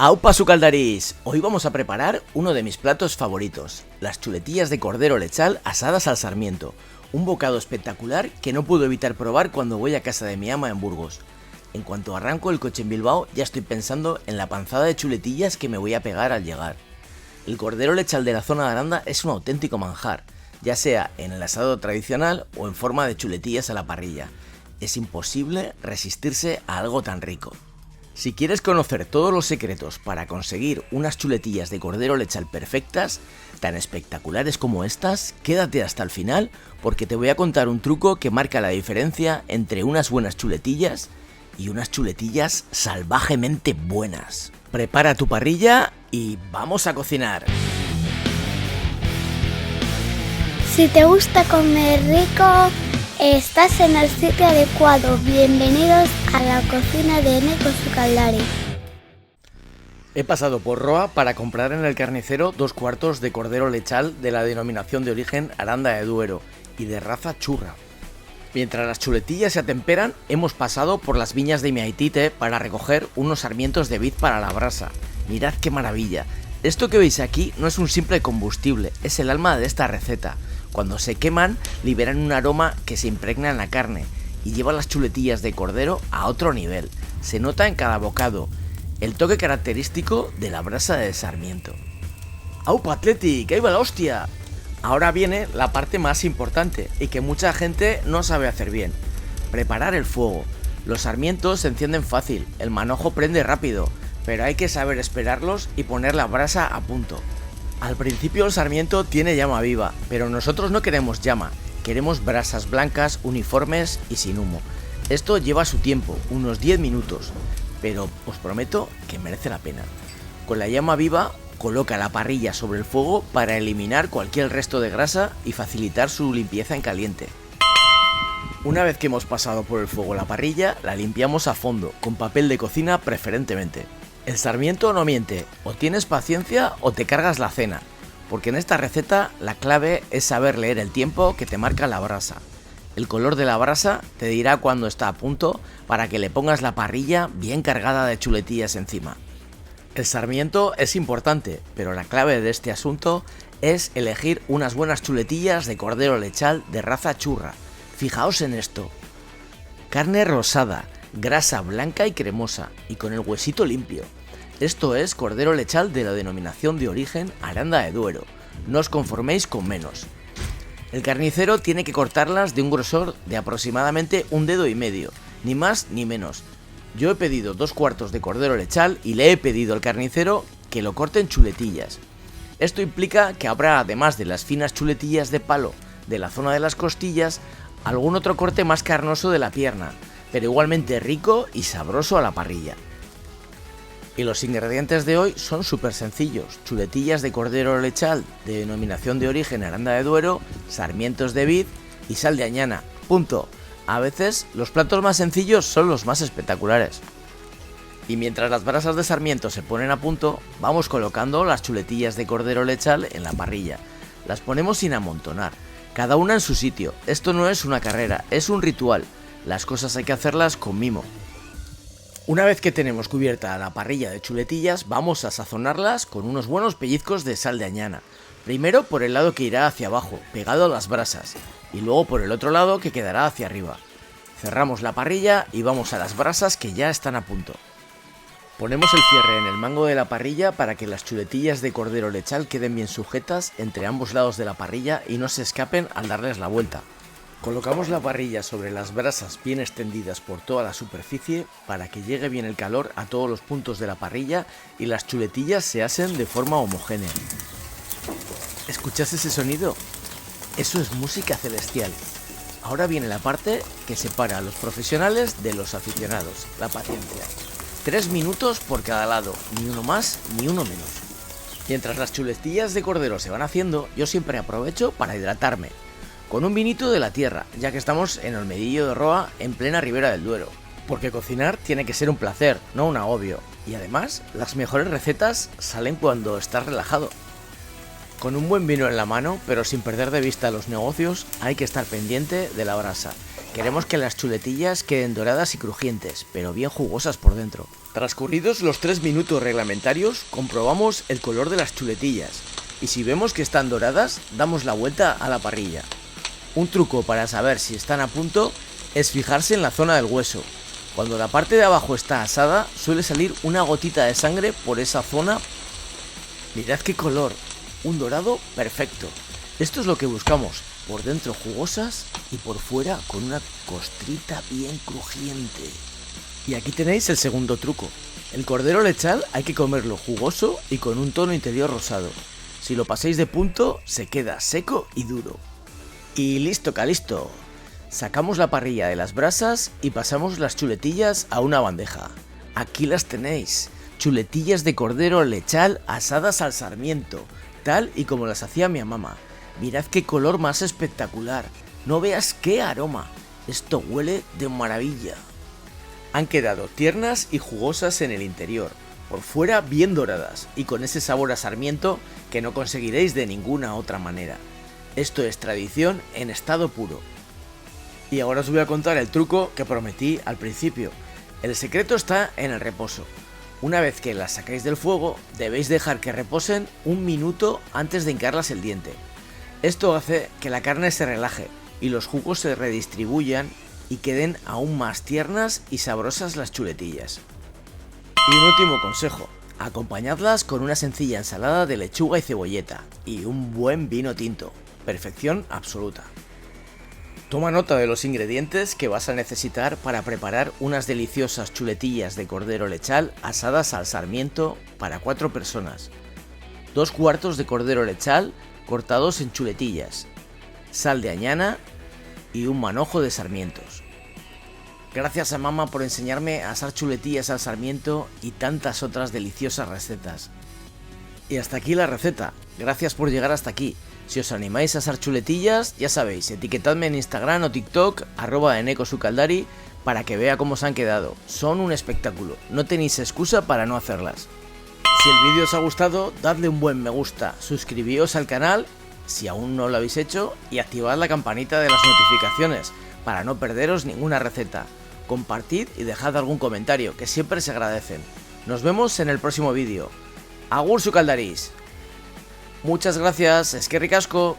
¡Aupa sucaldarís! Hoy vamos a preparar uno de mis platos favoritos, las chuletillas de cordero lechal asadas al sarmiento, un bocado espectacular que no puedo evitar probar cuando voy a casa de mi ama en Burgos. En cuanto arranco el coche en Bilbao ya estoy pensando en la panzada de chuletillas que me voy a pegar al llegar. El cordero lechal de la zona de Aranda es un auténtico manjar, ya sea en el asado tradicional o en forma de chuletillas a la parrilla. Es imposible resistirse a algo tan rico. Si quieres conocer todos los secretos para conseguir unas chuletillas de cordero lechal perfectas, tan espectaculares como estas, quédate hasta el final porque te voy a contar un truco que marca la diferencia entre unas buenas chuletillas y unas chuletillas salvajemente buenas. Prepara tu parrilla y ¡vamos a cocinar! Si te gusta comer rico, estás en el sitio adecuado. Bienvenidos a la cocina de Neko Sukaldari. He pasado por Roa para comprar en el carnicero 2 cuartos de cordero lechal de la denominación de origen Aranda de Duero y de raza churra. Mientras las chuletillas se atemperan, hemos pasado por las viñas de Miaitite para recoger unos sarmientos de vid para la brasa. Mirad qué maravilla. Esto que veis aquí no es un simple combustible, es el alma de esta receta. Cuando se queman, liberan un aroma que se impregna en la carne y lleva las chuletillas de cordero a otro nivel. Se nota en cada bocado, el toque característico de la brasa de sarmiento. ¡Aupa Athletic! ¡Ahí va la hostia! Ahora viene la parte más importante y que mucha gente no sabe hacer bien. Preparar el fuego. Los sarmientos se encienden fácil, el manojo prende rápido, pero hay que saber esperarlos y poner la brasa a punto. Al principio el sarmiento tiene llama viva, pero nosotros no queremos llama, queremos brasas blancas, uniformes y sin humo. Esto lleva su tiempo, unos 10 minutos, pero os prometo que merece la pena. Con la llama viva, coloca la parrilla sobre el fuego para eliminar cualquier resto de grasa y facilitar su limpieza en caliente. Una vez que hemos pasado por el fuego la parrilla, la limpiamos a fondo, con papel de cocina preferentemente. El sarmiento no miente, o tienes paciencia o te cargas la cena, porque en esta receta la clave es saber leer el tiempo que te marca la brasa. El color de la brasa te dirá cuando está a punto para que le pongas la parrilla bien cargada de chuletillas encima. El sarmiento es importante, pero la clave de este asunto es elegir unas buenas chuletillas de cordero lechal de raza churra. Fijaos en esto. Carne rosada, grasa blanca y cremosa, y con el huesito limpio. Esto es cordero lechal de la denominación de origen Aranda de Duero. No os conforméis con menos. El carnicero tiene que cortarlas de un grosor de aproximadamente 1,5 dedos, ni más ni menos. Yo he pedido 2 cuartos de cordero lechal y le he pedido al carnicero que lo corte en chuletillas. Esto implica que habrá, además de las finas chuletillas de palo de la zona de las costillas, algún otro corte más carnoso de la pierna, pero igualmente rico y sabroso a la parrilla. Y los ingredientes de hoy son súper sencillos: chuletillas de cordero lechal de denominación de origen Aranda de Duero, sarmientos de vid y sal de añana. Punto. A veces los platos más sencillos son los más espectaculares. Y mientras las brasas de sarmiento se ponen a punto, vamos colocando las chuletillas de cordero lechal en la parrilla. Las ponemos sin amontonar, cada una en su sitio. Esto no es una carrera, es un ritual. Las cosas hay que hacerlas con mimo. Una vez que tenemos cubierta la parrilla de chuletillas, vamos a sazonarlas con unos buenos pellizcos de sal de añana. Primero por el lado que irá hacia abajo, pegado a las brasas, y luego por el otro lado que quedará hacia arriba. Cerramos la parrilla y vamos a las brasas que ya están a punto. Ponemos el cierre en el mango de la parrilla para que las chuletillas de cordero lechal queden bien sujetas entre ambos lados de la parrilla y no se escapen al darles la vuelta. Colocamos la parrilla sobre las brasas bien extendidas por toda la superficie para que llegue bien el calor a todos los puntos de la parrilla y las chuletillas se asen de forma homogénea. ¿Escuchas ese sonido? Eso es música celestial. Ahora viene la parte que separa a los profesionales de los aficionados, la paciencia. 3 minutos por cada lado, ni uno más ni uno menos. Mientras las chuletillas de cordero se van haciendo, yo siempre aprovecho para hidratarme con un vinito de la tierra, ya que estamos en Olmedillo de Roa, en plena Ribera del Duero. Porque cocinar tiene que ser un placer, no un agobio. Y además, las mejores recetas salen cuando estás relajado. Con un buen vino en la mano, pero sin perder de vista los negocios, hay que estar pendiente de la brasa. Queremos que las chuletillas queden doradas y crujientes, pero bien jugosas por dentro. Transcurridos los 3 minutos reglamentarios, comprobamos el color de las chuletillas y si vemos que están doradas, damos la vuelta a la parrilla. Un truco para saber si están a punto es fijarse en la zona del hueso. Cuando la parte de abajo está asada, suele salir una gotita de sangre por esa zona. Mirad qué color, un dorado perfecto. Esto es lo que buscamos, por dentro jugosas y por fuera con una costrita bien crujiente. Y aquí tenéis el segundo truco. El cordero lechal hay que comerlo jugoso y con un tono interior rosado. Si lo pasáis de punto, se queda seco y duro. Y listo, calisto. Sacamos la parrilla de las brasas y pasamos las chuletillas a una bandeja. Aquí las tenéis, chuletillas de cordero lechal asadas al sarmiento, tal y como las hacía mi mamá. Mirad qué color más espectacular, no veas qué aroma, esto huele de maravilla. Han quedado tiernas y jugosas en el interior, por fuera bien doradas y con ese sabor a sarmiento que no conseguiréis de ninguna otra manera. Esto es tradición en estado puro. Y ahora os voy a contar el truco que prometí al principio. El secreto está en el reposo. Una vez que las sacáis del fuego, debéis dejar que reposen 1 minuto antes de hincarlas el diente. Esto hace que la carne se relaje y los jugos se redistribuyan y queden aún más tiernas y sabrosas las chuletillas. Y un último consejo, acompañadlas con una sencilla ensalada de lechuga y cebolleta y un buen vino tinto, perfección absoluta. Toma nota de los ingredientes que vas a necesitar para preparar unas deliciosas chuletillas de cordero lechal asadas al sarmiento para 4 personas. 2 cuartos de cordero lechal cortados en chuletillas, sal de añana y un manojo de sarmientos. Gracias a mamá por enseñarme a asar chuletillas al sarmiento y tantas otras deliciosas recetas. Y hasta aquí la receta, gracias por llegar hasta aquí. Si os animáis a asar chuletillas, ya sabéis, etiquetadme en Instagram o TikTok, @enecosucaldari, para que vea cómo se han quedado. Son un espectáculo, no tenéis excusa para no hacerlas. Si el vídeo os ha gustado, dadle un buen me gusta, suscribíos al canal si aún no lo habéis hecho y activad la campanita de las notificaciones para no perderos ninguna receta. Compartid y dejad algún comentario, que siempre se agradecen. Nos vemos en el próximo vídeo. Agur sukaldaris. Muchas gracias, eskerrik asko.